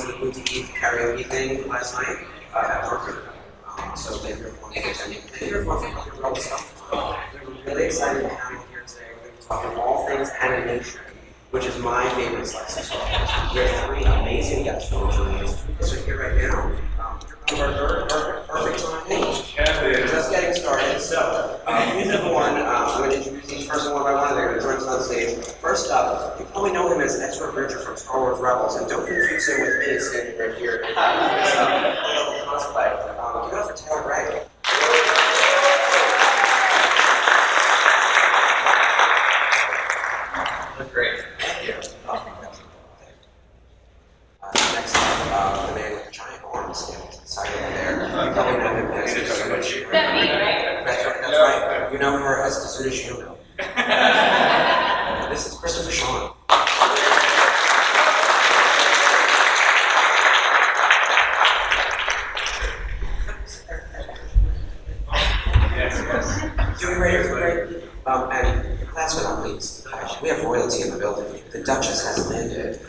to the Booty Eve karaoke thing last night at Harvard. So thank you everyone for attending. Thank you everyone for coming to Rebel Scum Con. We're really excited to have you here today. We're going to be talking all things animation, which is my favorite slice of stuff. We have three amazing guests who are joining us. So here right now. Perfect timing. Just getting started. So, he's number one. I'm going to introduce each person one by one. They're going to join us on stage. First up, you probably know him as Ezra Bridger from Star Wars Rebels, and don't confuse him with me standing right here. Cosplay. Give it up for Taylor Gray. Great. Thank you. Next up, the man with the giant arms standing to the side over there. You probably know him as That's right. You know her as Kazuda Shino. This is Christopher Sean. Doing great. And last but not least, we have royalty in the building. The Duchess has landed.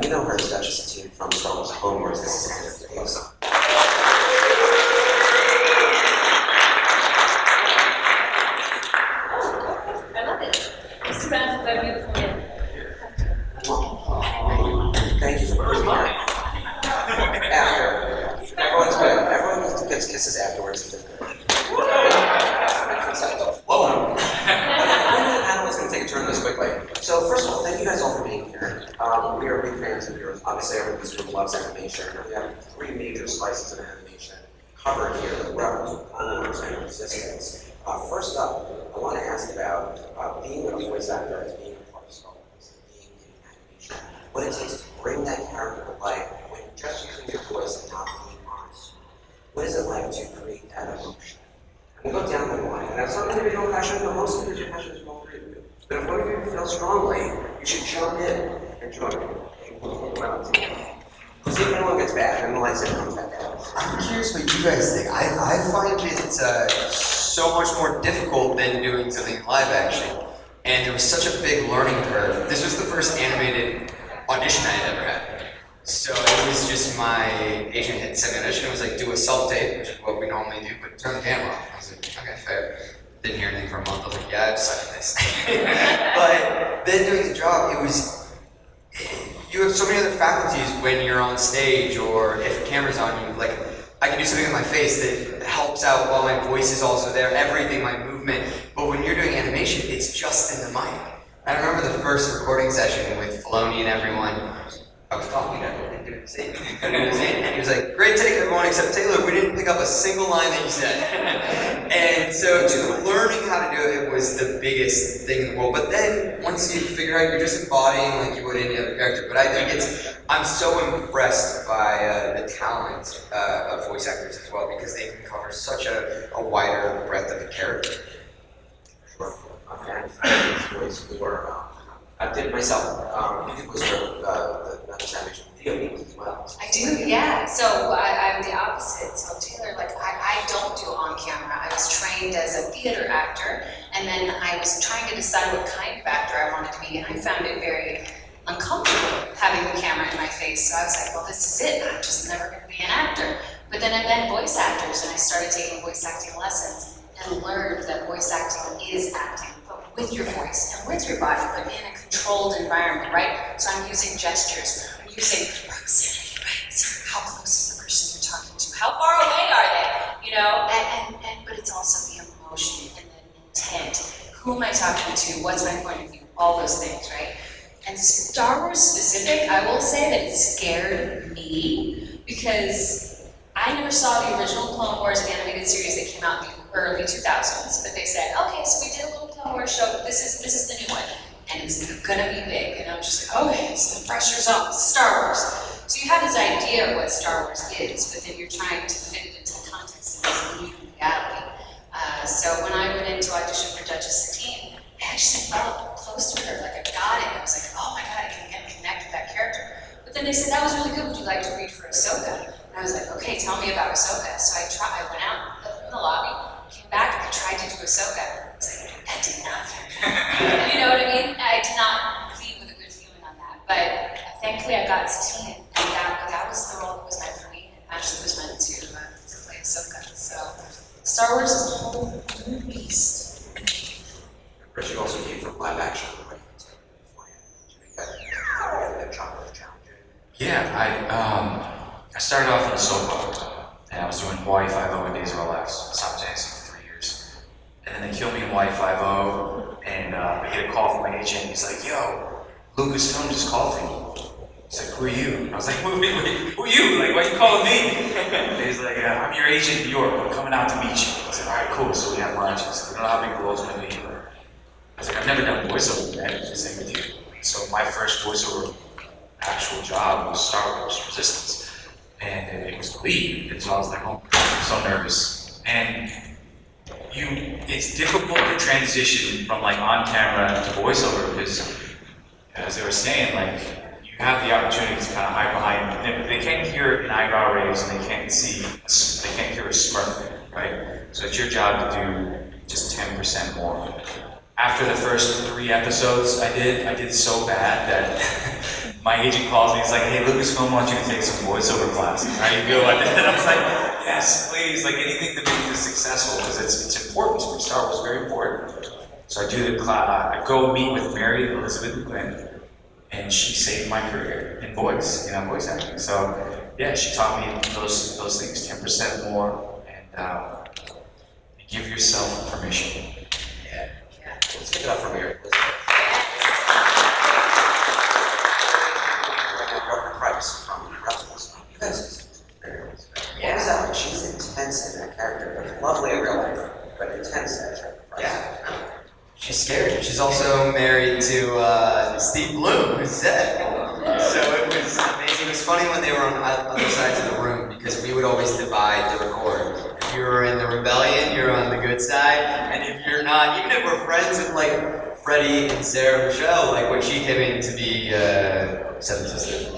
You know her as Duchess team from Star Wars Clone Wars. This is Anna Davis. I love it. It's surrounded by beautiful men. Thank you for being here. After. Everyone's good. Everyone gets kisses afterwards if they're good. Whoa! The panel is going to take a turn this quickly. So first of all, thank you guys all for being here. We are big fans of yours. Obviously, everyone in this room loves animation. We have three major slices of animation covered here: the Rebels, Clone Wars, and Resistance. First up, I want to ask about being a voice actor as being a part of Star Wars, and being in animation. What it takes to bring that character to life when you're just using your voice and not being on screen. What is it like to create that emotion? And we go down the line, and that's something that we don't passionate about. Most of you are passionate about all three of you. But if one of you feel strongly, you should jump in and join me. See if anyone gets bad, and the lights comes back out. I'm curious what you guys think. I find it so much more difficult than doing something live action. And there was such a big learning curve. This was the first animated audition I had ever had. So it was just my agent had sent me an audition. It was like, do a self-tape, which is what we normally do, but turn the camera off. I was like, okay, fair. Didn't hear anything for a month. I was like, yeah, I decided this. But then doing the job, you have so many other faculties when you're on stage or if the camera's on you. Like, I can do something with my face that helps out while my voice is also there, everything, my movement. But when you're doing animation, it's just in the mic. I remember the first recording session with Filoni and everyone. I was talking to him and doing the same thing, and he was like, great take everyone except Taylor, we didn't pick up a single line that you said. And so learning how to do it was the biggest thing in the world. But then once you figure out you're just embodying like you would any other character. But I think I'm so impressed by the talent of voice actors as well because they can cover such a wider breadth of character. Sure. Okay. I did it myself. You did was for the animation video games as well. I do, yeah. So I'm the opposite. So Taylor, like I don't do on camera. I was trained as a theater actor, and then I was trying to decide what kind of actor I wanted to be, and I found it very uncomfortable having the camera in my face. So I was like, well, this is it. I'm just never going to be an actor. But then I met voice actors, and I started taking voice acting lessons and learned that voice acting is acting. With your voice and with your body, but in a controlled environment, right? So I'm using gestures, I'm using proximity, right? So how close is the person you're talking to? How far away are they? You know, but it's also the emotion and the intent. Who am I talking to? What's my point of view? All those things, right? And Star Wars specific, I will say that it scared me because I never saw the original Clone Wars animated series that came out in the early 2000s, but they said, okay, so we did a little Clone Wars show, but this is the new one, and it's gonna be big. And I was just like, okay, so the pressure's on, Star Wars. So you have this idea of what Star Wars is, but then you're trying to fit it into the context of this new reality. So when I went in to audition for Duchess Satine, I actually felt close to her, like I got it. I was like, oh my God, I can connect with that character. But then they said, that was really good, would you like to read for Ahsoka? And I was like, okay, tell me about Ahsoka. So I went out in the lobby, came back, and I tried to do Ahsoka. I was like, that did not feel good. You know what I mean? I did not leave with a good feeling on that. But thankfully I got Satine, and that was I started off in a soap opera, and I was doing Hawaii Five-O and Days of Our Lives simultaneously for 3 years. And then they killed me in Hawaii Five-O, and I get a call from my agent. He's like, "Yo, Lucasfilm just called for you." He's like, "Who are you?" And I was like, wait, who are you? Like, why are you calling me? And he's like, "I'm your agent in New York. I'm coming out to meet you." I was like, "All right, cool." So we had lunch. He's like, "I don't know how big the role's gonna be." I was like, "I've never done voiceover yet." He's like, "With you." So my first voiceover actual job was Star Wars Resistance, and it was the lead. And so I was like, "Oh, I'm so nervous." And it's difficult to transition from like on camera to voiceover because, as they were saying, like you have the opportunity to kind of hide behind. They can't hear an eyebrow raise, and they can't hear a smirk, right? So it's your job to do just 10% more. After the first 3 episodes I did so bad that my agent calls me. He's like, "Hey, Lucasfilm wants you to take some voiceover classes. How do you feel about that?" And I was like, "Yes, please, like anything to make this successful because it's important to me. Star Wars is very important." So I do the class. I go meet with Mary Elizabeth McGlynn, and she saved my career in voice acting. So yeah, she taught me those things, 10% more, and give yourself permission. Yeah. Let's give it up for Mary. Governor Price from Rebel Scum Con. You guys what was that like? She's intense in that character, but lovely in real life, but intense as Governor Price. Yeah. She's scary. She's also married to Steve Bloom, who's dead. So it was amazing. It was funny when they were on other sides of the room because we would always divide the record. If you were in the rebellion, you're on the good side, and if you're not, even if we're friends with like Freddie and Sarah Michelle, like when she came in to be Seven Sister,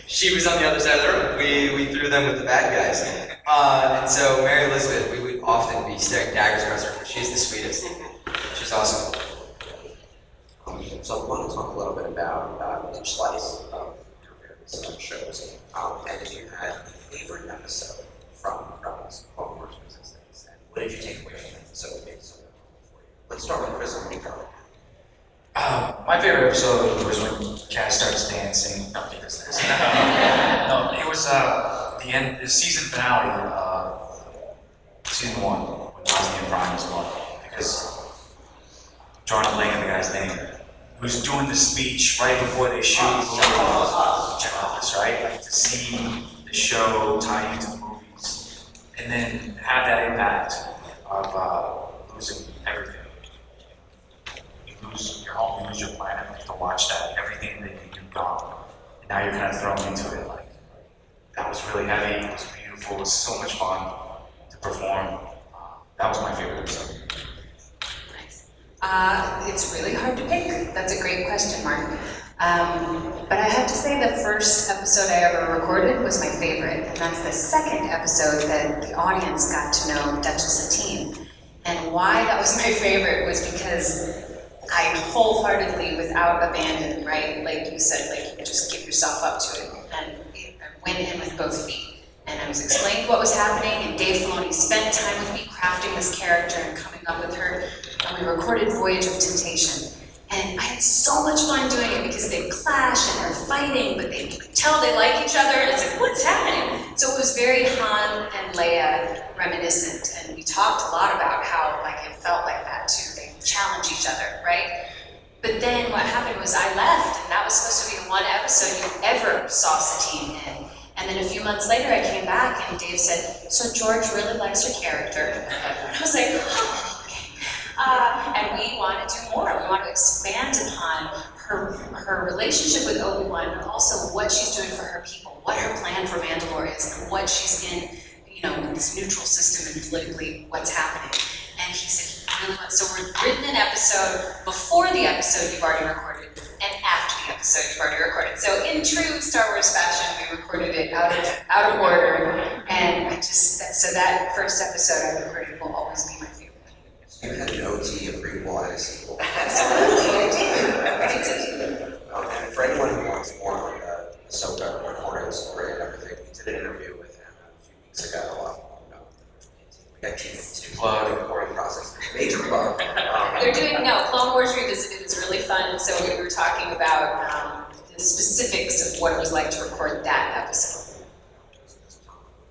she was on the other side of the room. We threw them with the bad guys. And so Mary Elizabeth, we would often be staring daggers across her, but she's the sweetest. She's awesome. So I want to talk a little bit about each slice of your various shows. And if you had a favorite episode from Rebels, Clone Wars Resistance, and what did you take away from that episode that made it so memorable for you? Let's start with Chris and Rico. My favorite episode was when Cass starts dancing. No, he doesn't dance. No, it was the season finale, season 1, when Bosnian Prime was won. Because I'm drawing a blank on the guy's name. Who's doing the speech right before they shoot check out this, right? Like to see the show tie into the movies, and then have that impact of losing everything. You lose your home, you lose your planet, you have to watch that, everything that you do gone. And now you're kind of thrown into it. Like that was really heavy, it was beautiful, it was so much fun to perform. That was my favorite episode. It's really hard to pick. That's a great question, Mark. But I have to say the first episode I ever recorded was my favorite, and that's the second episode that the audience got to know Duchess Satine. And why that was my favorite was because I wholeheartedly, without abandon, right? Like you said, like you just give yourself up to it. And I went in with both feet. And I was explained what was happening, and Dave Filoni spent time with me crafting this character and coming up with her. And we recorded Voyage of Temptation. And I had so much fun doing it because they clash and they're fighting, but they could tell they like each other, and it's like, what's happening? So it was very Han and Leia reminiscent, and we talked a lot about how like it felt like that too. They challenge each other, right? But then what happened was I left, and that was supposed to be the one episode you ever saw Satine in. And then a few months later, I came back and Dave said, "So George really likes her character." And I was like, "Oh, okay." And we want to do more. We want to expand upon her relationship with Obi-Wan, but also what she's doing for her people, what her plan for Mandalore is, and what she's in, in this neutral system and politically what's happening. And he said he really wants. So we've written an episode before the episode you've already recorded, and after the episode you've already recorded. So in true Star Wars fashion, we recorded it out of order, and so that first episode I recorded will always be my favorite. So you had an OT, a prequel, and a sequel. Absolutely, I did. And for anyone who wants more on the Ahsoka recording story and everything, we did an interview with him a few weeks ago. We got to plug the recording process. Major plug. They're doing Clone Wars Revisited is really fun. So we were talking about the specifics of what it was like to record that episode.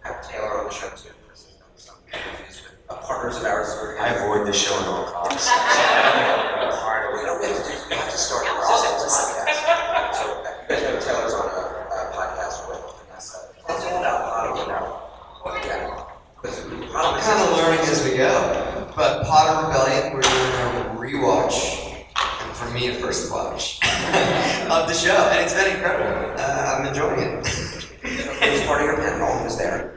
Have Taylor on the show too. Chris has done some interviews with partners of ours. I avoid the show at all costs. So I don't think I'm gonna hard We away. don't have to do, we have to start a Yeah, process listen. podcast. So you guys know Taylor's on a podcast with Vanessa. Tell us all about Potter now. Yeah. I'm kind of learning as we go. But Potter Rebellion, we're doing a rewatch, and for me, a first watch of the show, and it's been incredible. I'm enjoying it. Who's part of your panel? Who's there?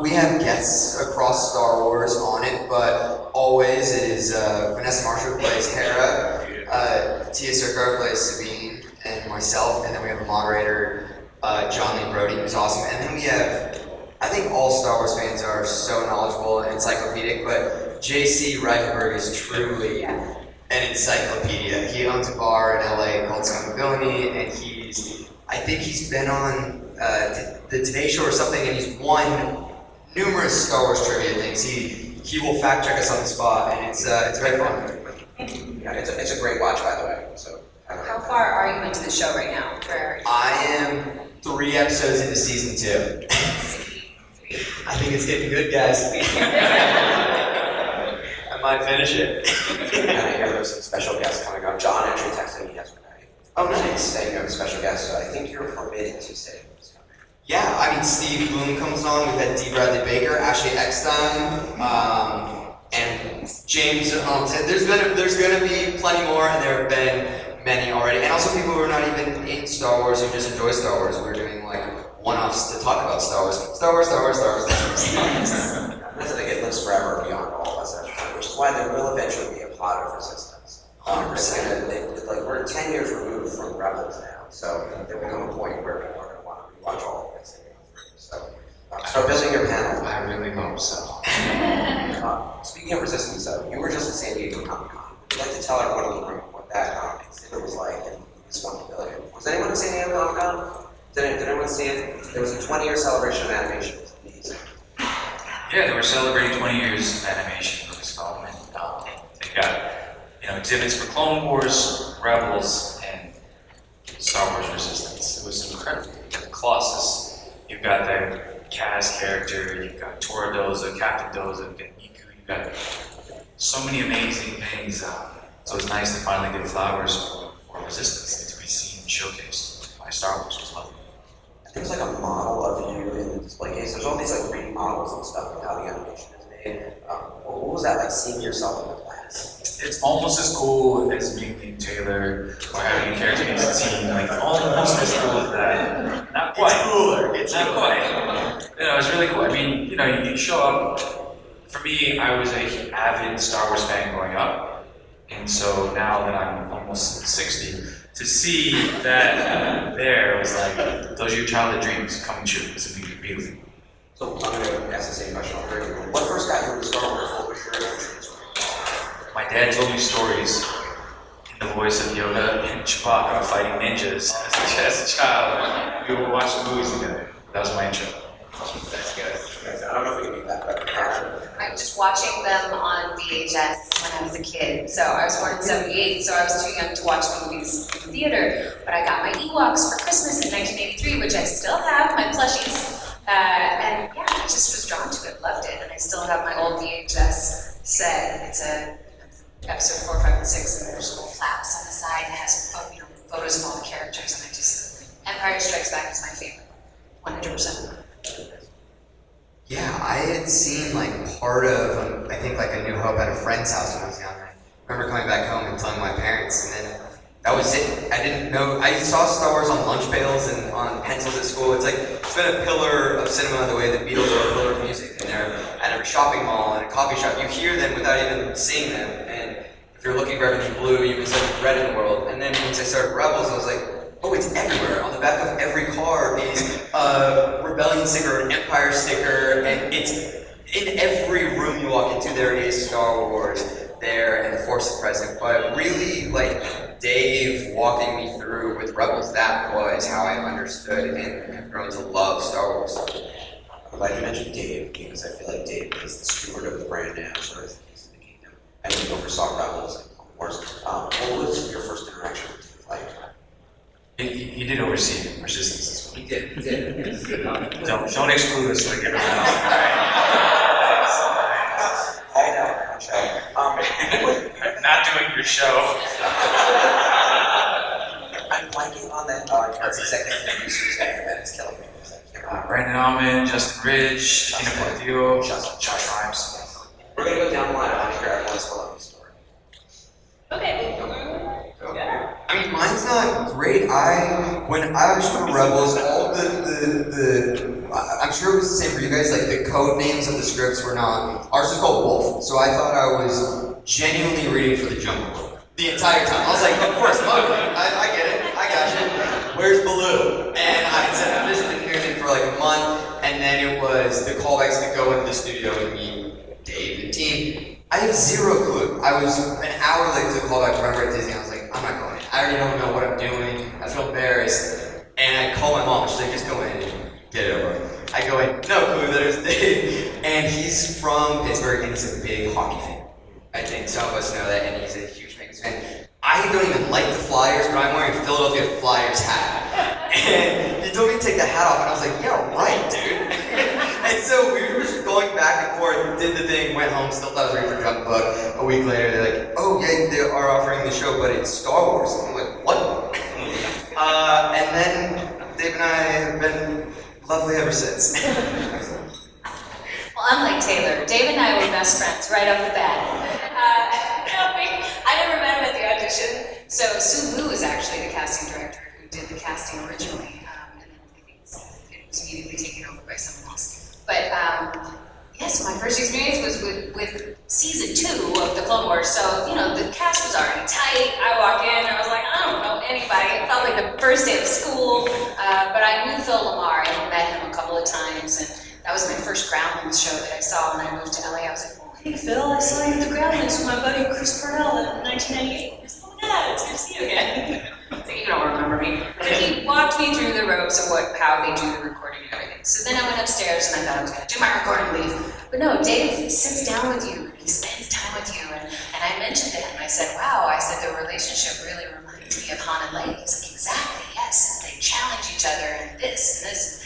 We have guests across Star Wars on it, but always it is Vanessa Marshall plays Hera, Tia Serkar plays Sabine, and myself, and then we have a moderator, John Lee Brody, who's awesome, and then we have, I think all Star Wars fans are so knowledgeable and encyclopedic, but J.C. Reifenberg is truly an encyclopedia. He owns a bar in LA called Scum Con, and I think he's been on the Today Show or something, and he's won numerous Star Wars trivia things. He will fact check us on the spot, and it's very fun. Yeah, it's a great watch, by the way. So. How far are you into the show right now? Where are you? I am 3 episodes into season 2. I think it's getting good, guys. I might finish it. And I hear there's some special guests coming up. John actually texted me yesterday. Oh, nice. Saying you have a special guest, so I think you're permitted to say who's coming. Yeah, I mean, Steve Bloom comes on. We've had D. Bradley Baker, Ashley Eckstein, and James. There's gonna be plenty more, and there have been many already. And also people who are not even in Star Wars who just enjoy Star Wars. We're doing like one-offs to talk about Star Wars. Star Wars. That's the thing, it lives forever beyond all of us, actually, which is why there will eventually be a plot of Resistance. We're 10 years removed from Rebels now, so there will come a point where people are going to want to rewatch all of this and go through. So start building your panel. I really hope so. Speaking of Resistance, though, you were just at San Diego Comic Con. Would you like to tell everyone a little bit what that exhibit was like and this one pavilion? Was anyone at San Diego Comic Con? Did anyone see it? There was a 20-year celebration of animation. It was amazing. Yeah, they were celebrating 20 years of animation for this film, and they got exhibits for Clone Wars, Rebels, and Star Wars Resistance. It was incredible. You've got the Colossus, you've got the Kaz character, you've got Tora Doza, Captain Doza, you've got Niku, you've got so many amazing things. So it's nice to finally get flowers for Resistance and to be seen and showcased by Star Wars. It was lovely. There's like a model of you in the display case. There's all these like 3D models and stuff of how the animation is made. What was that like seeing yourself in the class? It's almost as cool as being named Taylor or having a character named Satine. Like almost as cool as that. Not quite. It's cooler. It's Not cooler. quite. It's really cool. I mean, you show up. For me, I was a avid Star Wars fan growing up, and so now that I'm almost 60, to see that there was like, those are your childhood dreams coming true. It's a beautiful. So I'm going to ask the same question over here. What first got you into Star Wars? What was your introduction to it? My dad told me stories in the voice of Yoda and Chewbacca fighting ninjas as a child. We would watch the movies together. That was my intro. That's good. I don't know if we can do that, but I'm just watching them on VHS when I was a kid. So I was born in '78, so I was too young to watch movies in the theater. But I got my Ewoks for Christmas in 1983, which I still have, my plushies. And yeah, I just was drawn to it, loved it. And I still have my old VHS set. It's a episode 4, 5, and 6, and there's little flaps on the side. It has photos of all the characters, and I just, Empire Strikes Back is my favorite, 100%. Yeah, I had seen like part of, I think like A New Hope at a friend's house when I was young. I remember coming back home and telling my parents, and then that was it. I didn't know, I saw Star Wars on lunch pails and on pencils at school. It's like, it's been a pillar of cinema the way the Beatles are a pillar of music. And they're at every shopping mall and a coffee shop. You hear them without even seeing them. And if you're looking for everything blue, you can start red in the world. And then once I started Rebels, I was like, oh, it's everywhere. On the back of every car is a Rebellion sticker, an Empire sticker, and it's in every room you walk into, there is Star Wars there, and the Force is present. But really, like, Dave walking me through with Rebels, that was how I understood and have grown to love Star Wars. I'm glad you mentioned Dave, because I feel like Dave is the steward of the brand now, sort of the keys to the kingdom. And we oversaw Rebels and Clone Wars. What was your first interaction with Dave like? He did oversee resistance. He did. Don't exclude us like everyone else. All out, show. Not doing your show. I'm blanking on that, our executive producer's name, and it's killing me. because I can't remember. Brandon Alman, Justin Ridge, Tina Portillo, Josh Rhimes. We're gonna go down the line. I want to hear everyone's philosophy story. Okay. Yeah. I mean, mine's not great. When I was for Rebels, all I'm sure it was the same for you guys, like the code names of the scripts were not, ours was called Wolf, so I thought I was genuinely reading for the Jungle Book the entire time. I was like, of course, Mowgli, I get it, I got you. Where's Baloo? And I said, I just didn't hear anything for like a month, and then it was the callbacks to go into the studio and meet Dave and team. I have zero clue. I was an hour late to the callback to Remember at Disney. I was like, I'm not going in. I already don't know what I'm doing. I feel embarrassed. And I call my mom. She's like, just go in and get it over. I go in, no clue that it was Dave. And he's from Pittsburgh and he's a big hockey fan. I think some of us know that, and he's a huge Penguins fan. I don't even like the Flyers, but I'm wearing a Philadelphia Flyers hat. And he told me to take the hat off, and I was like, yeah, right, dude. And so we were just going back and forth, did the thing, went home, still thought I was reading for Jungle Book. A week later, they're like, oh yeah, they are offering the show, but it's Star Wars. And I'm like, what? And then Dave and I have been lovely ever since. Well, unlike Taylor, Dave and I were best friends right off the bat. I never met him at the audition. So Sue Lu is actually the casting director who did the casting originally, and then I think it was immediately taken over by someone else. But yes, my first experience was with season 2 of the Clone Wars. So the cast was already tight. I walk in and I was like, I don't know anybody. It felt like the first day of school, but I knew Phil Lamar. I had met him a couple of times, and that was my first Groundlings show that I saw when I moved to LA. I was like, oh, hey Phil, I saw you at the Groundlings with my buddy Chris Parnell in 1998. I was like, oh yeah, it's good to see you again. So you don't remember me. But he walked me through the ropes of how they do the recording and everything. So then I went upstairs and I thought I was going to do my recording leave. But no, Dave sits down with you, he spends time with you, and I mentioned it, and I said, wow, the relationship really reminds me of Han and Leia. He's like, exactly, yes, they challenge each other, and this, and this.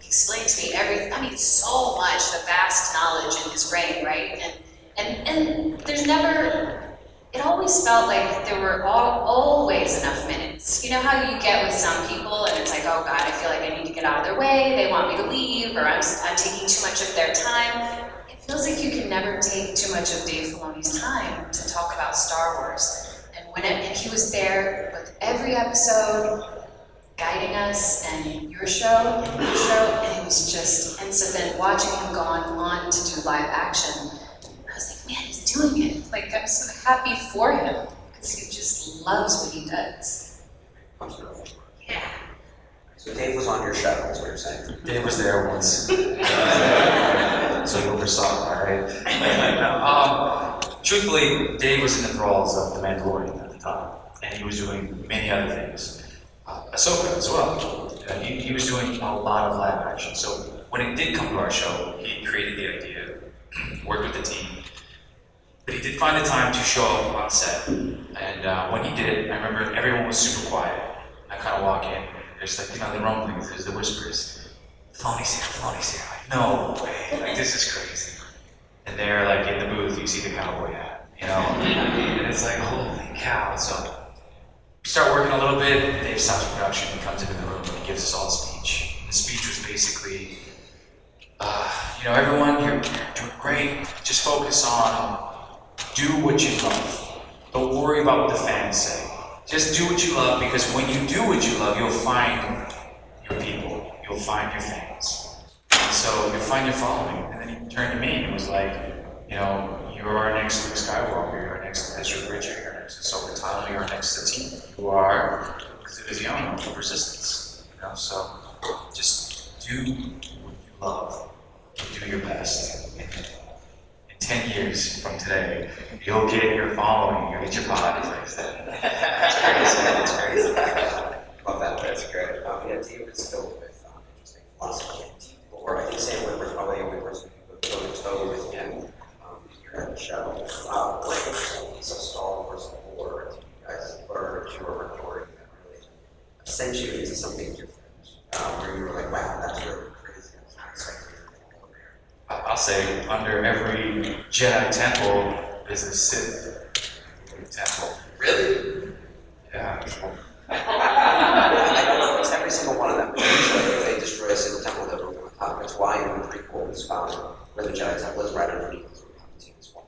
He explained to me everything, so much, the vast knowledge in his brain, right? And there's never, it always felt like there were always enough minutes. You know how you get with some people and it's like, oh God, I feel like I need to get out of their way, they want me to leave, or I'm taking too much of their time. It feels like you can never take too much of Dave Filoni's time to talk about Star Wars. And he was there with every episode, guiding us, and your show, and it was just, and so then watching him go on to do live action, I was like, man, he's doing it. Like, I'm so happy for him, because he just loves what he does. Yeah. So Dave was on your show, that's what you're saying. Dave was there once. So you oversaw it, right? Truthfully, Dave was in the thralls of The Mandalorian at the time, and he was doing many other things. Ahsoka as well. He was doing a lot of live action. So when it did come to our show, he created the idea, worked with the team, but he did find the time to show up on set. And when he did, I remember everyone was super quiet. I kind of walk in, and there's like, the rumblings, there's the whispers. Filoni's here. Like, no way, like this is crazy. And they're like in the booth, you see the cowboy hat, and it's like, holy cow. So we start working a little bit, Dave stops production, he comes into the room and he gives us all a speech. And the speech was basically, everyone, you're doing great, just focus on do what you love. Don't worry about what the fans say. Just do what you love, because when you do what you love, you'll find your people, you'll find your fans. And so you'll find your following. And then he turned to me and was like, you're our next Luke Skywalker, you're our next Ezra Bridger, you're our next Ahsoka Tano, you're our next Satine. You are, because it was young, of resistance. So just do what you love, do your best. In 10 years from today, you'll get your following, you'll get your pod, as I said. It's crazy. Love that, that's great. Dave is filled with interesting philosophy and deep lore. I think Sam Witwer's probably the only person who could go to toe with him here at the show. What interesting piece of Star Wars lore did you guys learn as you were recording that really sent you say under every Jedi temple is a Sith temple. Really? Yeah. I don't know if it's every single one of them, but usually if they destroy a single temple, they'll go on top. That's why in the prequel is found where the Jedi temple is right underneath.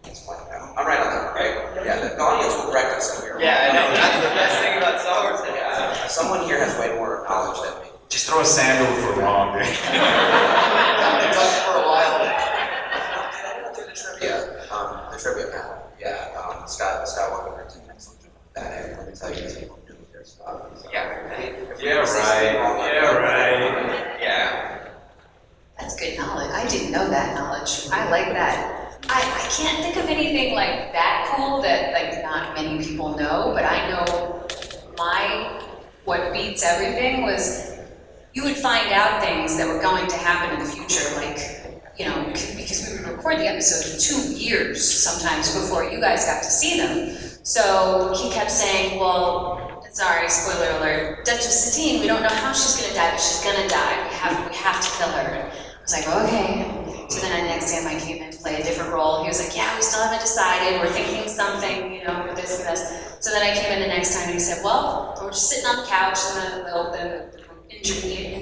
That's why I'm right on that, right? Yeah, the audience will correct us if we're wrong. Yeah, I know. That's the best thing about Star Wars. Yeah. Someone here has way more knowledge than me. Just throw a sandal for wrong, dude. I've done it for a while. The trivia panel. Yeah, Skywalker did excellent job with that. And let me tell you, these people knew their stuff. Yeah. That's good knowledge. I didn't know that knowledge. I like that. I can't think of anything like that cool that like not many people know, but I know what beats everything was you would find out things that were going to happen in the future, like, you know, because we would record the episodes 2 years sometimes before you guys got to see them. So he kept saying, well, sorry, spoiler alert, Duchess Satine, we don't know how she's gonna die, but she's gonna die. We have to kill her. I was like, okay. So then the next time I came in to play a different role, he was like, yeah, we still haven't decided, we're thinking something, you know, this and this. So then I came in the next time and he said, well, we're just sitting on the couch in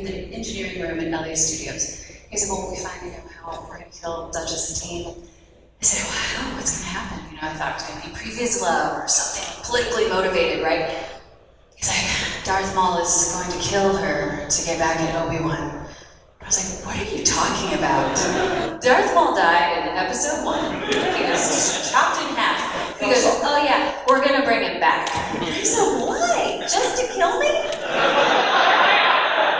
the engineering room in LA Studios. He said, well, we finally know how we're gonna kill Duchess Satine. I said, well, I don't know what's gonna happen. You know, I thought it was gonna be previous love or something politically motivated, right? He's like, Darth Maul is going to kill her to get back at Obi-Wan. I was like, what are you talking about? Darth Maul died in episode 1. He was chopped in half. He goes, oh yeah, we're gonna bring him back. I said, why? Just to kill me?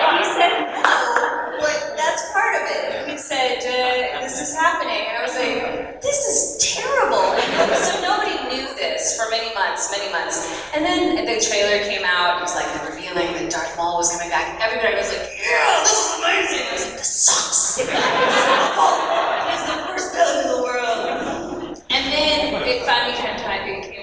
And he said, no, but that's part of it. He said, this is happening. And I was like, this is terrible. And so nobody knew this for many months. And then the trailer came out, it was like revealing that Darth Maul was coming back. And everybody was like, yeah, this is amazing. I was like, this sucks. It's awful. He's the worst villain in the world. And then it finally came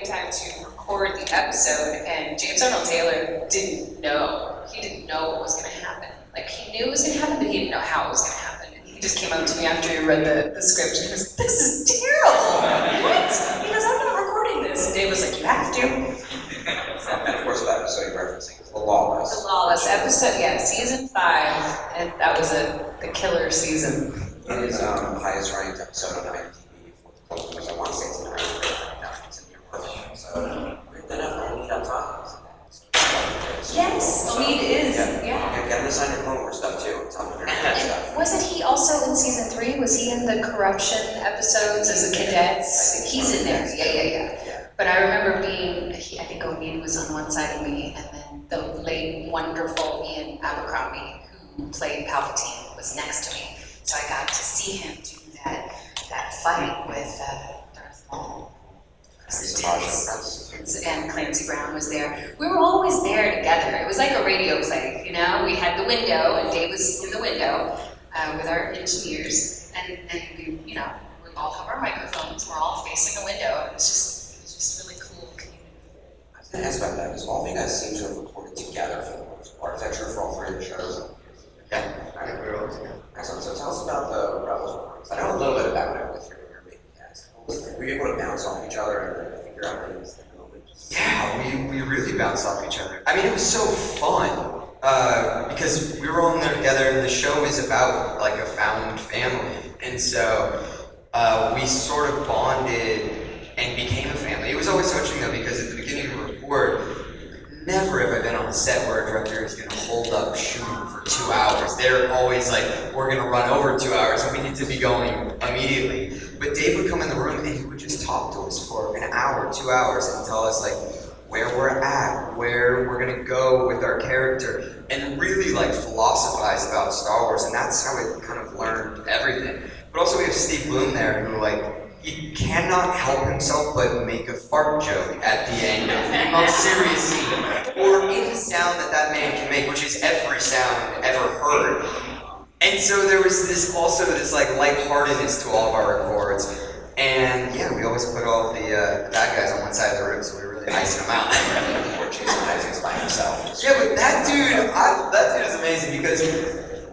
time to record the episode, and James Arnold Taylor didn't know. He didn't know what was going to happen. Like, he knew it was going to happen, but he didn't know how it was going to happen. And he just came up to me after he read the script, and he goes, this is terrible. What? He goes, I'm not recording this. And Dave was like, you have to. And of course, that episode you're referencing is The Lawless. The Lawless episode, yeah, season 5, and that was the killer season. It is highest ranked episode on IMDb for the closers. I want to say it's 9 it's in your world. So we're good enough to meet on time. Yes, Omid is, yeah. Get him to sign your Clone Wars stuff too. Tell him your stuff. Wasn't he also in season 3? Was he in the corruption episodes as the cadets? He's in there, yeah. But I remember I think Omid was on one side of me, and then the late, wonderful Ian Abercrombie, who played Palpatine, was next to me. So I got to see him do that fight with Darth Maul. And Clancy Brown was there. We were always there together. It was like a radio play, you know? We had the window, and Dave was in the window with our engineers, and we, you know, we all have our microphones. We're all facing the window. It was just really cool community. I was going to ask about that because all of you guys seem to have recorded together for the most part. Is that true for all 3 of the shows? Yeah, I think we're all together. Excellent. So tell us about the Rebels recordings. I know a little bit about it with your main cast. Were you able to bounce off each other and figure out things in the moment? Yeah, we really bounced off each other. I mean, it was so fun because we were all in there together, and the show is about like a found family, and so we sort of bonded and became a family. It was always touching though because at the beginning of the report, never have I been on a set where a director is going to hold up shooting for 2 hours. They're always like, we're going to run over 2 hours, and we need to be going immediately. But Dave would come in the room and he would just talk to us for an hour, 2 hours, and tell us like where we're at, where we're going to go with our character, and really like philosophize about Star Wars. And that's how we kind of learned everything. But also we have Steve Bloom there who like, he cannot help himself but make a fart joke at the end of the most serious scene, or any sound that man can make, which is every sound ever heard. And so there was this like lightheartedness to all of our records, and yeah, we always put all the bad guys on one side of the room, so we were really icing them out. Or Jason Isaacs by himself. Yeah, but that dude is amazing because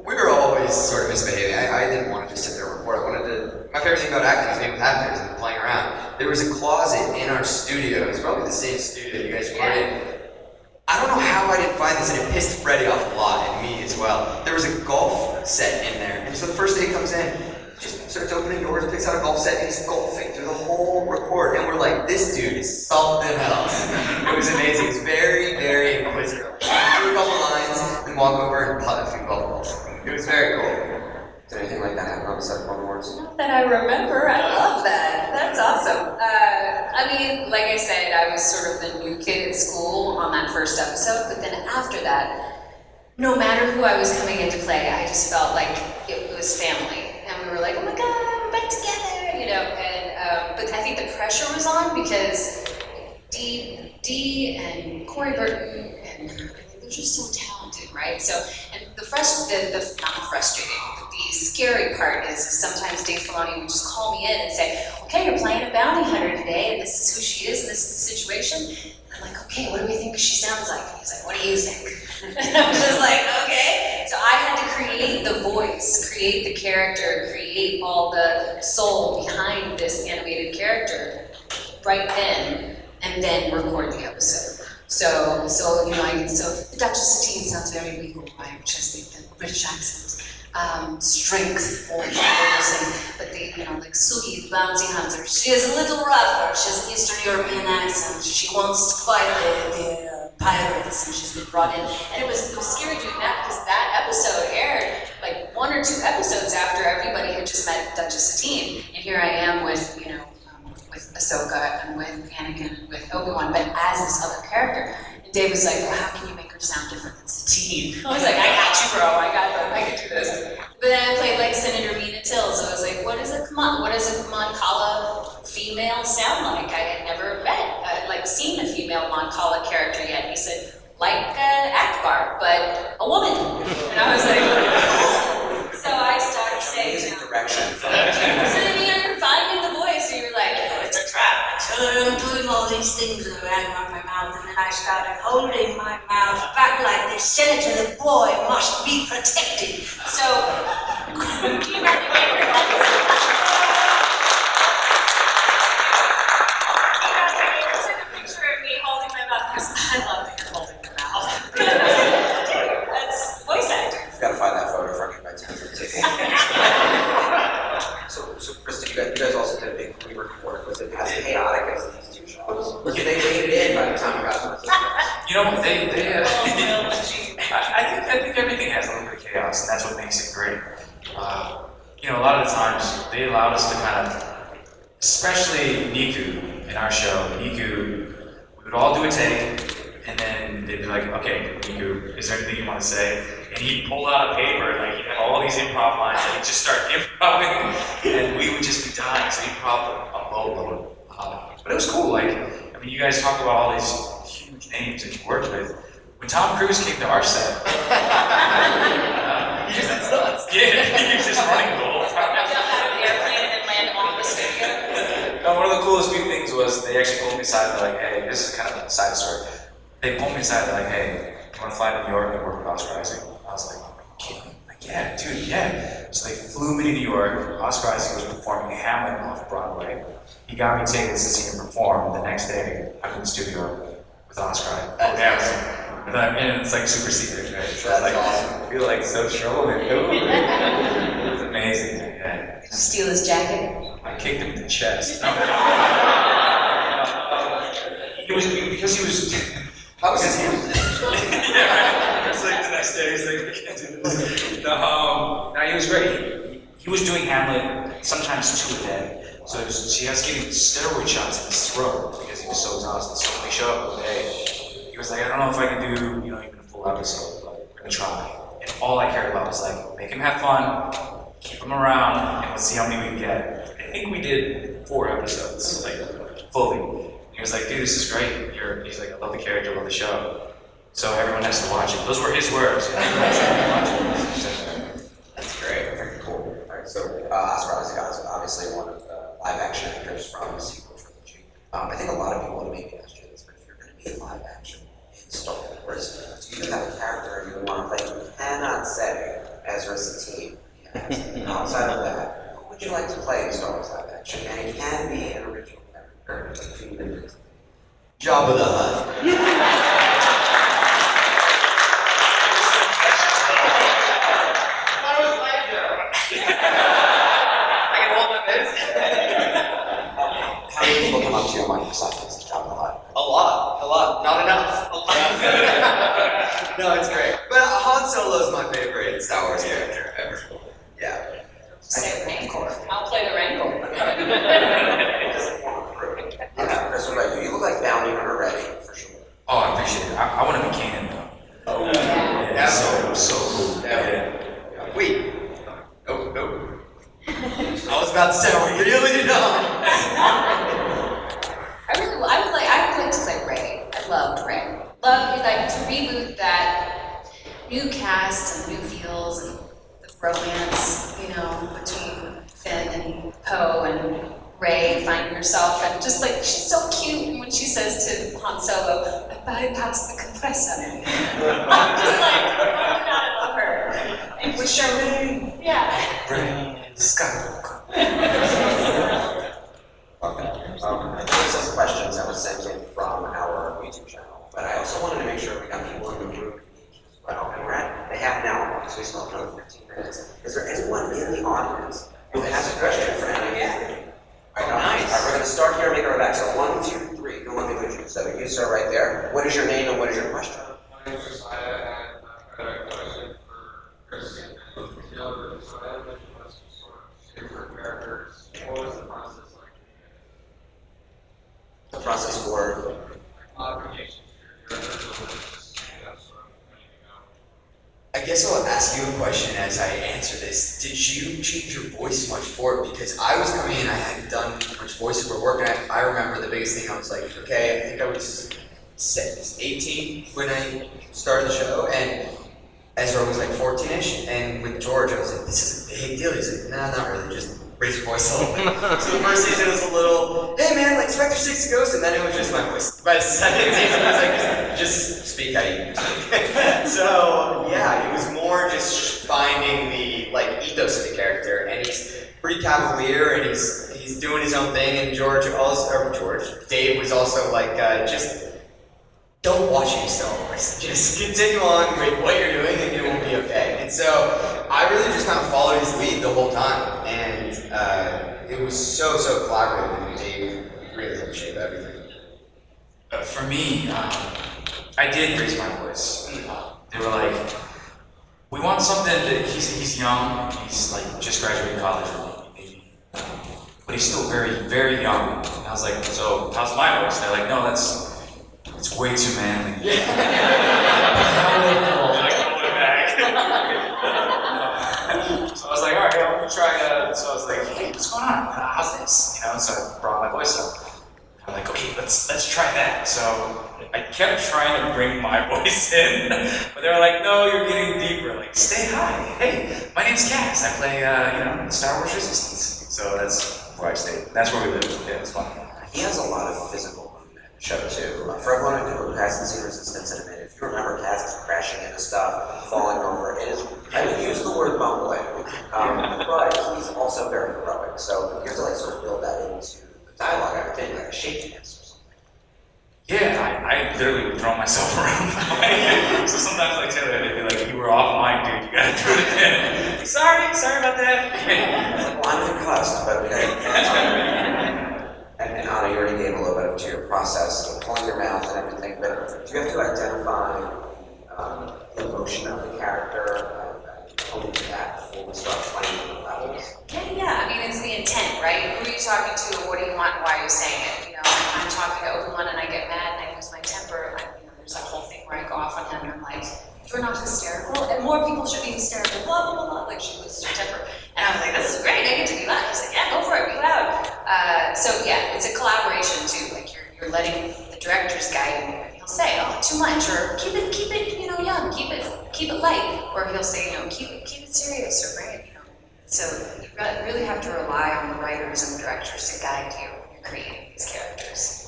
we were always was sort of misbehaving. I didn't want to just sit there and record. I wanted to. My favorite thing about acting is being with actors and playing around. There was a closet in our studio. It's probably the same studio you guys recorded in. I don't know how I didn't find this, and it pissed Freddie off a lot, and me as well. There was a golf set in there, and so the first day he comes in, just starts opening doors, picks out a golf set, and he's golfing through the whole record. And we're like, this dude is something else. It was amazing. He's very, very inquisitive. Do a couple lines, and walk over and putt a few golf balls. It was very cool. Did anything like that happen on the set of Clone Wars? Not that I remember. I love that. That's awesome. I mean, like I said, I was sort of the new kid at school on that first episode, but then after that, no matter who I was coming in to play, I just felt like it was family. And we were like, oh my God, we're back together, you know. And but I think the pressure was on because Dee and Corey Burton and they're just so talented, right? So, and the not frustrating, but the scary part is sometimes Dave Filoni would just call me in and say, okay, you're playing a bounty hunter today, and this is who she is, and this is the situation. And I'm like, okay, what do we think she sounds like? And he's like, what do you think? And I was just like, okay. So I had to create the voice, create the character, create all the soul behind this animated character right then, and then record the episode. So you know, so the Duchess Satine sounds very regal, right? Which I think the British accent. Strength, but the, you know, like Sugi, the bounty hunter, she is a little rougher. She has an Eastern European accent. She wants to fight the pirates, and she's been brought in. And it was scary doing that because that episode aired like 1 or 2 episodes after everybody had just met Duchess Satine, and here I am with, you know, with Ahsoka and with Anakin and with Obi-Wan, but as this other character. And Dave was like, well, how can you make her sound different than Satine? I was like, I got you, bro. I can do this. But then I played like Senator Mina Till, so I was like, what does a Mon Cala female sound like? I had never seen a female Mon Cala character yet. And he said, like Akbar, but a woman. And I was like, cool. So I started saying, Music direction. so then you're finding the voice, and you're like, oh, it's a trap. So I'm doing all these things around my mouth, and then I started holding my mouth back like this. Senator, the boy must be protected. So, you took a picture of me holding my mouth, because I love that you're holding your mouth. That's voice acting. You've got to find that photo for me by 10:15. So Krista, you guys also did a big pre-record. Was it as chaotic as these 2 shows? Or did they rein it in by the time you got to the You know, I think everything has a little bit of chaos, and that's what makes it great. You know, a lot of the times they allowed us to kind of, especially Niku in our show. Niku, we would all do a take, and then they'd be like, "Okay, Niku, is there anything you want to say?" And he'd pull out a paper, like he'd have all these improv lines, and he'd just start improving, and we would just be dying. So he improv a boatload. But it was cool. Like, I mean, you guys talk about all these huge names that you worked with. When Tom Cruise came to our set, You just did nuts. yeah, he was just running gold. Jump out of the airplane and land on the studio. No, one of the coolest big things was they actually pulled me aside and they're like, hey, this is kind of a side story. They pulled me aside and they're like, hey, you want to fly to New York and work with Oscar Isaac? I was like, are you kidding me? Like, yeah, dude, yeah. So they flew me to New York. Oscar Isaac was performing Hamlet off Broadway. He got me tickets to see him perform. The next day, I'm in the studio with Oscar Isaac. And it's like super secret, right? So That's like, awesome. I feel like so strolling. It was amazing. Yeah. Did you steal his jacket? I kicked him in the chest. It was because he was. How was his hand? Yeah, right. It's like the next day, he's like, I can't do this. No, he was great. He was doing Hamlet sometimes 2 a day. So she has getting steroid shots in his throat because he was so exhausted. So when we showed up one day, he was like, I don't know if I can do, even a full episode, but we're gonna try. And all I cared about was like, make him have fun, keep him around, and let's see how many we can get. I think we did 4 episodes, like fully. He was like, dude, this is great. He's like, I love the character, I love the show. So everyone has to watch it. Those were his words. Everyone has to watch it. That's great. Very cool. All right, so Oscar Isaac is obviously one of the live-action actors from the sequel trilogy. I think a lot of people would maybe ask you this, but if you're going to be in live-action in Star Wars, do you have a character you want to play? You cannot say Ezra's team. Yes. Outside of that, who would you like to play in Star Wars live action? And it can be an original character. If you didn't. Jabba the Hutt. How many people come up to you on Microsoft as Jabba the Hutt? A lot, not enough. A lot. No, it's great. But Han Solo's my favorite Star Wars character ever. Yeah. Say Rancor. I'll play the Rancor. As a former crew. Chris, what about you? You look like Bounty Hunter ready, for sure. Oh, I appreciate it. I want to be Kanan though. Oh, Yeah, so cool. Yeah. Wait. Nope. I was about to sound really dumb. I would like to play Rey. I loved Rey. Like to reboot that new cast and new feels and the romance, you know, between Finn and Poe and Rey finding herself, and just like she's so cute when she says to Han Solo, "I bypassed the compressor." I'm just like, oh my god, I love her. And with Charmaine, yeah. Rebel Scum Con. Okay. There were some questions that were sent in from our YouTube channel, but I also wanted to make sure we got people in the room as well. And we're at the half an hour mark, so we still have another 15 minutes. Is there anyone in the audience who has a question for any of you? All right, we're going to start here and make our way back. So 1, 2, 3. Go on, you. So you, sir, right there. What is your name and what is your question? My name is Josiah, and I've got a question for Chris and Taylor. So I had mentioned about some sort of shape for characters. What was the process like? The process for Modifications to your characters, or just that sort of ready to go? I guess I'll ask you a question as I answer this. Did you change your voice much for it? Because I was coming in, I hadn't done much voiceover work, and I remember the biggest thing, I was like, okay, I think I was 18 when I started the show, and Ezra was like 14-ish, and with George, I was like, this is a big deal. He's like, nah, not really, just raise your voice a little bit. So the first season was a little, hey man, like Spectre 6 Ghost, and then it was just my voice. By the second season, it was like, just speak how you speak. So yeah, it was more just finding the like ethos of the character, and he's pretty cavalier, and he's doing his own thing, and Dave was also like, just don't watch any Star Wars. Just continue on with what you're doing and it will be okay. And so I really just kind of followed his lead the whole time. And it was so collaborative, and Dave really helped shape everything. For me, I did raise my voice. They were like, we want something that he's young, he's like just graduated college or maybe, but he's still very, very young. And I was like, so how's my voice? They're like, no, it's way too manly. So I was like, all right, I'm gonna try. So I was like, hey, what's going on? How's this? You know, so I brought my voice up. I'm like, okay, let's try that. So I kept trying to bring my voice in, but they were like, no, you're getting deeper. Like, stay high. Hey, my name's Cass. I play, Star Wars Resistance. So that's where I stayed. That's where we live. Yeah, it's fun. he has a lot of physical movement in the show too. For everyone who hasn't seen Resistance in a minute, if you remember Cass is crashing into stuff, falling over, it is, I would use the word bumbling, but he's also very heroic. So you have to like sort of build that into the dialogue, I would think, like a shake dance or something. Yeah, I literally would throw myself around. So sometimes like Taylor, they'd be like, you were off mic, dude, you gotta do it again. Like, sorry about that. It's like, well, I'm concussed, but we gotta and Anna, you already gave a little bit to your process, pulling your mouth and everything, but do you have to identify the emotion of the character and hone that before we start playing the levels? Yeah, I mean, it's the intent, right? Who are you talking to, what do you want, and why are you saying it? You know, I'm talking to Obi-Wan and I get mad and I lose my temper, there's that whole thing where I go off on him and I'm like, you're not hysterical, and more people should be hysterical, blah, blah, blah, blah, like she loses her temper. And I was like, this is great, I get to be loud. He's like, yeah, go for it, be loud. So yeah, it's a collaboration too, like you're letting the directors guide you, and he'll say, oh, too much, or keep it, young, keep it light, or he'll say, keep it serious, or bring it, So you really have to rely on the writers and the directors to guide you when you're creating these characters.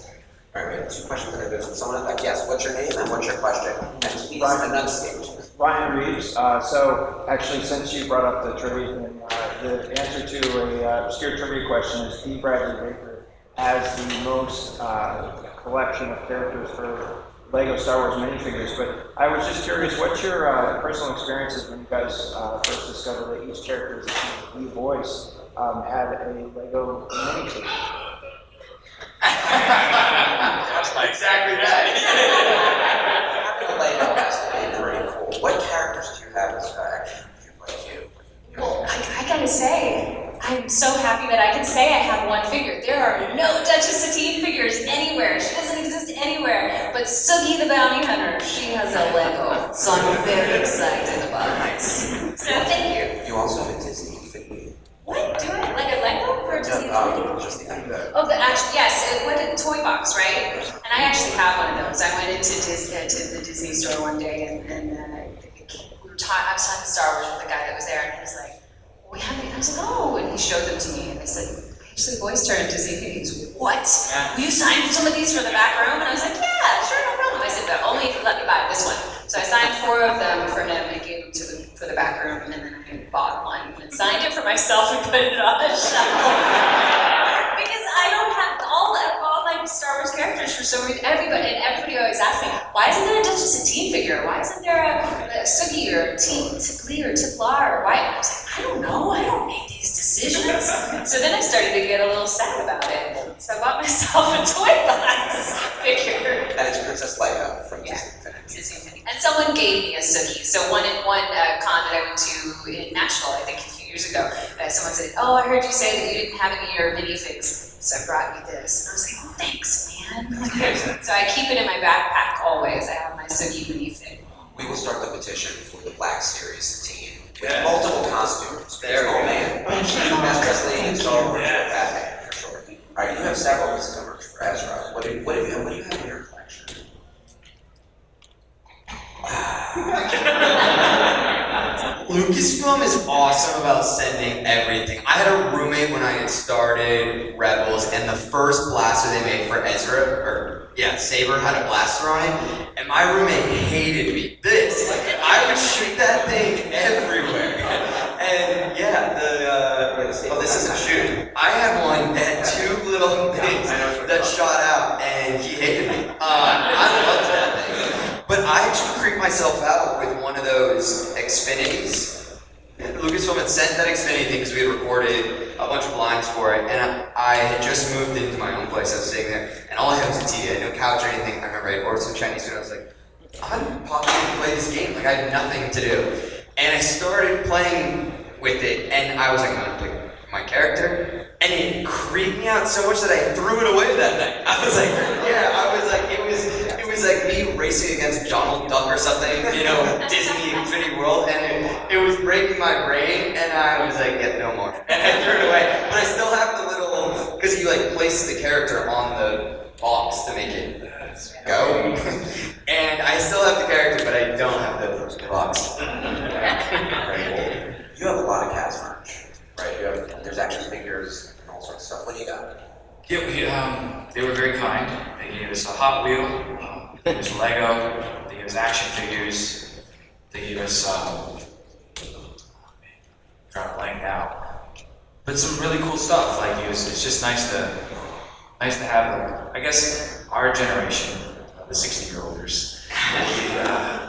All right, we have 2 questions that are good from someone. Yes, what's your name and what's your question? And please enunciate. Ryan Reeves. So actually, since you brought up the trivia thing, the answer to a obscure trivia question is D. Bradley Baker has the most collection of characters for Lego Star Wars minifigures. But I was just curious, what's your personal experiences when you guys first discovered that each character's lead voice had a Lego minifigure? Exactly that. Having a Lego has to be pretty cool. What characters do you have as action like you? Well, I gotta say, I'm so happy that I can say I have one figure. There are no Duchess Satine figures anywhere. She doesn't exist anywhere. But Sugi the Bounty Hunter, she has a Lego. So I'm very excited about this. So thank you. You also have a Disney figure. What? Do I? Like a Lego for Disney? Just the end of Oh, the actual, yes, it went in the toy box, right? And I actually have one of those. I went into to the Disney store one day and we were talking, I was talking Star Wars with the guy that was there and he was like, we have it. I was like, oh, and he showed them to me and I said, I actually voiced her in Disney figures. What? Will you sign some of these for the back room? And I was like, yeah, sure, no problem. I said, but only if you let me buy this one. So I signed 4 of them for him and gave them for the back room, and then I bought one and signed it for myself and put it on the shelf. Because I don't have all my Star Wars characters for some reason. Everybody always asks me, why isn't there just a team figure? Why isn't there a Sugi or a Tip Lee or Tip La? Or why? I was like, I don't know. I don't make these decisions. So then I started to get a little sad about it. So I bought myself a toy box figure. And it's Princess Leia from Yeah. Disney Infinity. And someone gave me a Sugi. So one con that I went to in Nashville, I think a few years ago, someone said, oh, I heard you say that you didn't have any of your minifigs, so I brought you this. And I was like, oh, thanks, man. So I keep it in my backpack always. I have my Sugi minifig. We will start the petition for the Black Series team with multiple costumes. There we oh go. man, Best League, Star Wars, Batman for sure. All right, you have several pieces of merch for Ezra. What do you have in your collection? Lucasfilm is awesome about sending everything. I had a roommate when I had started Rebels, and the first blaster they made for Saber had a blaster on it, and my roommate hated me. I would shoot that thing everywhere. And this isn't shooting. I had one that had 2 little things that shot out, and he hated me. I loved that thing. But I actually creeped myself out with one of those Xfinities. Lucasfilm had sent that Xfinity thing because we had recorded a bunch of lines for it, and I had just moved into my own place. I was sitting there, and all I had was a TV. I had no couch or anything. I remember I ordered some Chinese food. I was like, I'm possibly going to play this game. Like, I had nothing to do. And I started playing with it, and I was like, I'm going to pick my character. And it creeped me out so much that I threw it away that night. I was like, it was like me racing against Donald Duck or something, Disney Infinity World, and it was breaking my brain, and I was like, yeah, no more. And I threw it away. But I still have the little, because you place the character on the box to make it go. And I still have the character, but I don't have the box. You have a lot of cast merch, right? There's action figures and all sorts of stuff. What do you got? Yeah, they were very kind. They gave us a Hot Wheel, they gave us Lego, they gave us action figures, they gave us, trying to blank now, but some really cool stuff. It's just nice to have, I guess, our generation, the 60-year-olders,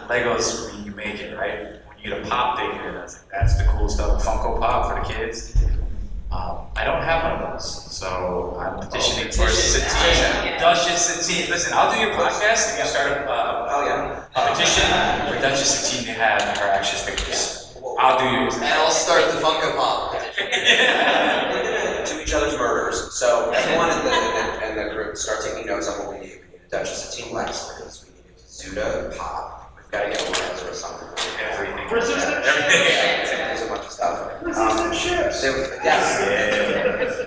Legos when you make it, right? When you get a pop figure, that's the cool stuff. A Funko Pop for the kids. I don't have one of those, so I'm petitioning for Satine. Duchess Satine. Listen, I'll do your podcast if you start a petition for Duchess Satine to have her action figures. I'll do yours. And I'll start the Funko Pop. We're gonna do each other's murders. So everyone in the group start taking notes on what we need. We need a Duchess Satine Black Series. We need a Zuda Pop. We've got to get a Lorenzo or something. Everything. There's a bunch of stuff. Ships. Yes.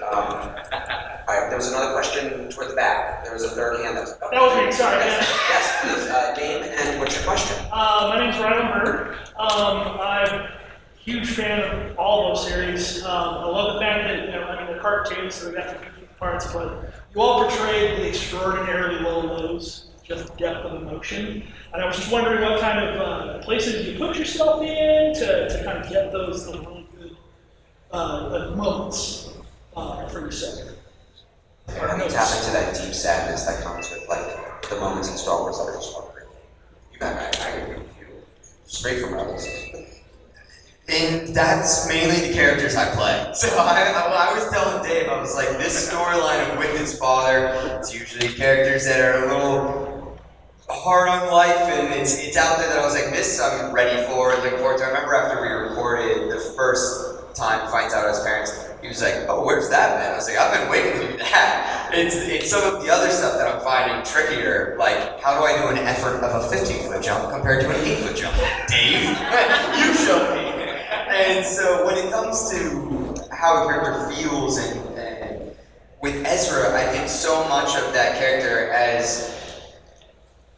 All right, there was another question toward the back. There was a third hand that was up. That was me, sorry. Yes, please. Name and what's your question? My name's Ryan Bird. I'm a huge fan of all those series. I love the fact that, the cartoons, so we got some goofy parts, but you all portrayed the extraordinarily low lows just depth of emotion. And I was just wondering what kind of places you put yourself in to kind of get those really good moments for yourself. How do you tap into that deep sadness that comes with like the moments in Star Wars that are just heartbreaking? You got I agree with you. Straight from Rebels. And that's mainly the characters I play. So I was telling Dave, I was like, this storyline of Witten's father, it's usually characters that are a little hard on life, and it's out there that I was like, this I'm ready for, looking forward to. I remember after we recorded the first time he finds out his parents, he was like, oh, where's that been? I was like, I've been waiting to do that. It's some of the other stuff that I'm finding trickier, like how do I do an effort of a 15-foot jump compared to an 8-foot jump? Dave, you show me. And so when it comes to how a character feels, and with Ezra, I think so much of that character, as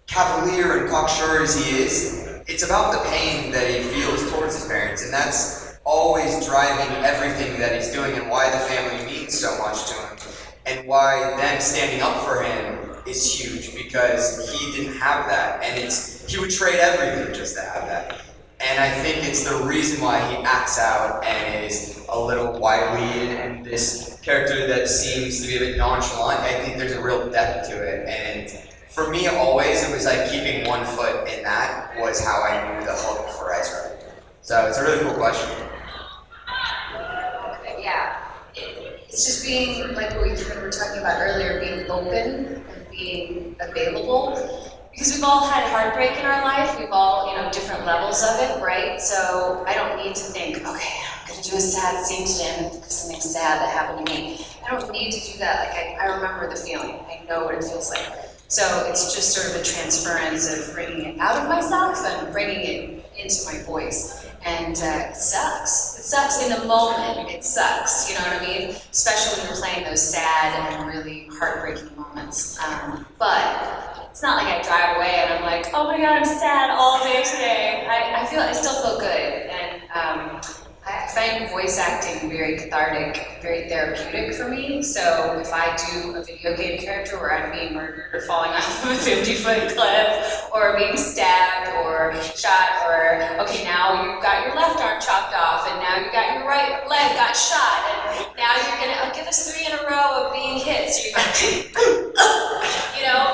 cavalier and cocksure as he is, it's about the pain that he feels towards his parents, and that's always driving everything that he's doing, and why the family means so much to him, and why them standing up for him is huge, because he didn't have that, and he would trade everything just to have that. And I think it's the reason why he acts out and is a little wily and this character that seems to be a bit nonchalant. I think there's a real depth to it. And for me, always, it was like keeping one foot in that was how I knew the hook for Ezra. So it's a really cool question. Okay, yeah. It's just being, like what we were talking about earlier, being open and being available. Because we've all had heartbreak in our life, we've all, different levels of it, right? So I don't need to think, okay, I'm gonna do a sad scene today and think of something sad that happened to me. I don't need to do that. Like, I remember the feeling. I know what it feels like. So it's just sort of a transference of bringing it out of myself and bringing it into my voice. And it sucks. It sucks in the moment. It sucks, you know what I mean? Especially when you're playing those sad and really heartbreaking moments. But it's not like I drive away and I'm like, oh my God, I'm sad all day today. I still feel good, and I find voice acting very cathartic, very therapeutic for me. So if I do a video game character where I'm being murdered or falling off of a 50-foot cliff, or being stabbed or shot, or okay, now you've got your left arm chopped off, and now you got your right leg got shot, and now you're gonna give us 3 in a row of being hit. So you're going,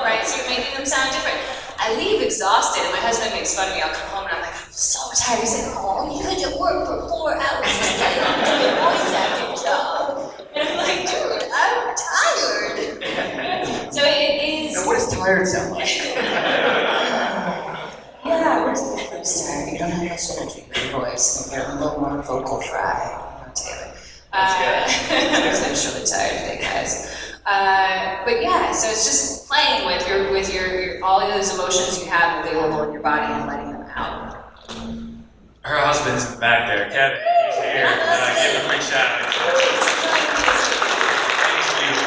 right? So you're making them sound different. I leave exhausted, and my husband makes fun of me. I'll come home and I'm like, I'm so tired. He's like, oh, you had to work for 4 hours today to do a voice acting job. And I'm like, dude, I'm tired. So it is. And what does tired sound like? Yeah, we're tired. You don't have much energy in your voice. You're a little more vocal fry, Taylor. I'm just really tired today, guys. But yeah, so it's just playing with your all of those emotions you have available in your body and letting them out. Her husband's back there, Kevin. He's here. Give him a quick shout out. He's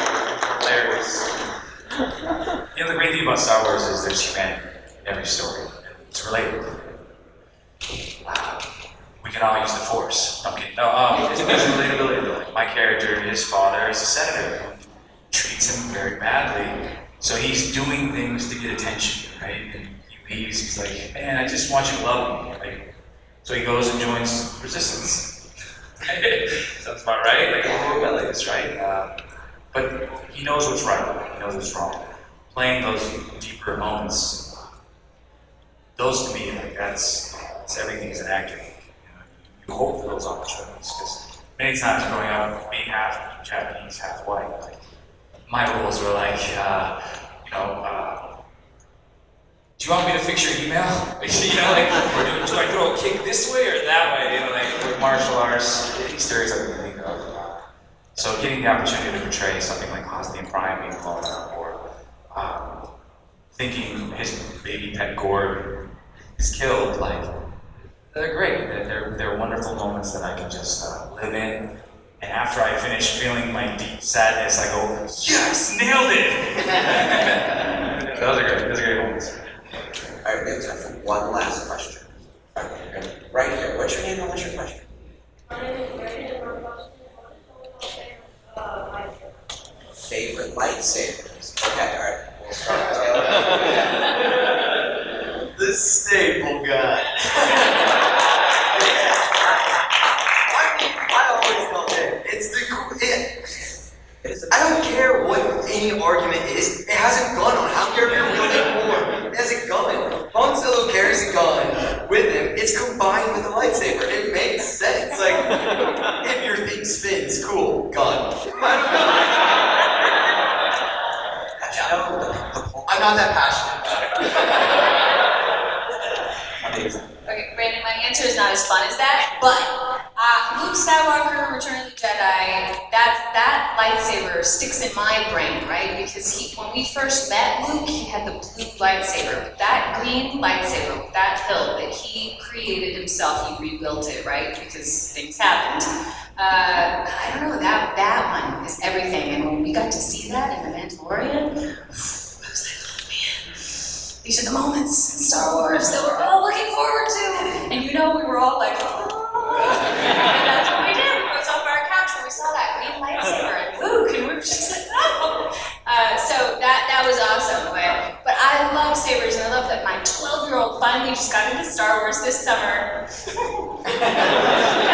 hilarious. The great thing about Star Wars is there's humanity in every story. It's relatable. We can all use the Force. I'm kidding. No, it's relatability though. Like my character, his father is a senator. Treats him very badly, so he's doing things to get attention, right? And he leaves, he's like, man, I just want you to love me, right? So he goes and joins resistance. Sounds about right, like a rebellious, right? But he knows what's right, he knows what's wrong. Playing those deeper moments, those to me, like that's everything as an actor. You hope for those opportunities, because many times growing up, being half Japanese, half white, like, my rules were like, do you want me to fix your email? Or do I throw a kick this way or that way? Like with martial arts, these stories I can think of. So getting the opportunity to portray something like Hosnian Prime being blown up, or thinking his baby pet Gord is killed, like, they're great. They're wonderful moments that I can just live in. And after I finish feeling my deep sadness, I go, yes, nailed it! Those are great moments. All right, we have time for one last question. Right here. What's your name and what's your question? My name is Brandon, and my question is, Favorite lightsabers. Okay, all right. We'll start with Taylor. I don't care what any argument is. It has a gun on it. I don't care if you're wielding war. It has a gun. Han Solo carries a gun with him. It's combined with a lightsaber. It makes sense. Like, if your thing spins, cool, gun. I'm not that passionate about it. Amazing. Okay, Brandon, my answer is not as fun as that, but Luke Skywalker, Return of the Jedi, that lightsaber sticks in my brain, right? Because when we first met Luke, he had the blue lightsaber, but that green lightsaber, that hilt that he created himself, he rebuilt it, right? Because things happened. I don't know, that one is everything, and when we got to see that in The Mandalorian, I was like, oh man, these are the moments in Star Wars that we're all looking forward to. And we were all like, oh. And that's what we did. We was off our couch when we saw that green lightsaber and Luke, and we were just like, oh. So that was awesome. But I love sabers, and I love that my 12-year-old finally just got into Star Wars this summer. I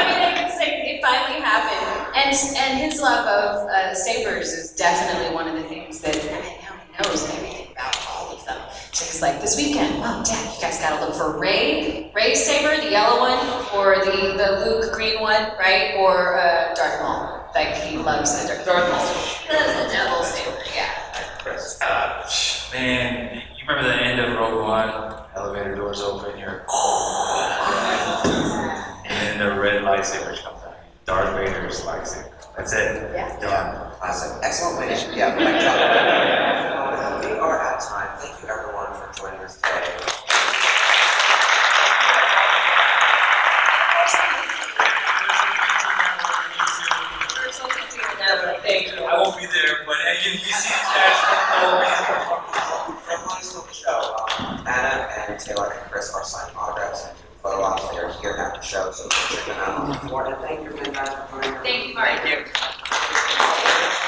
mean, I can say it finally happened. And his love of sabers is definitely one of the things that now he knows everything about all of them. So he's like, this weekend, Mom, Dad, you guys gotta look for Rey's saber, the yellow one, or the Luke green one, right? Or Darth Maul. Like, he loves the Darth Maul. He loves the devil saber, yeah. Chris. Man, you remember the end of Rogue One? Elevator doors open, you're and then the red lightsabers come down. Darth Vader's lightsaber. That's it. Yeah. Done. Classic. Excellent way to, yeah, back job. We are at time. Thank you everyone for joining us today. Thank you. I won't be there, but you see these guys. For everyone who's still the show, Anna and Taylor and Chris are signing autographs and doing photo ops. They're here at the show, so check them out. And thank you again, guys, for joining us. Thank you, Mark. Thank you.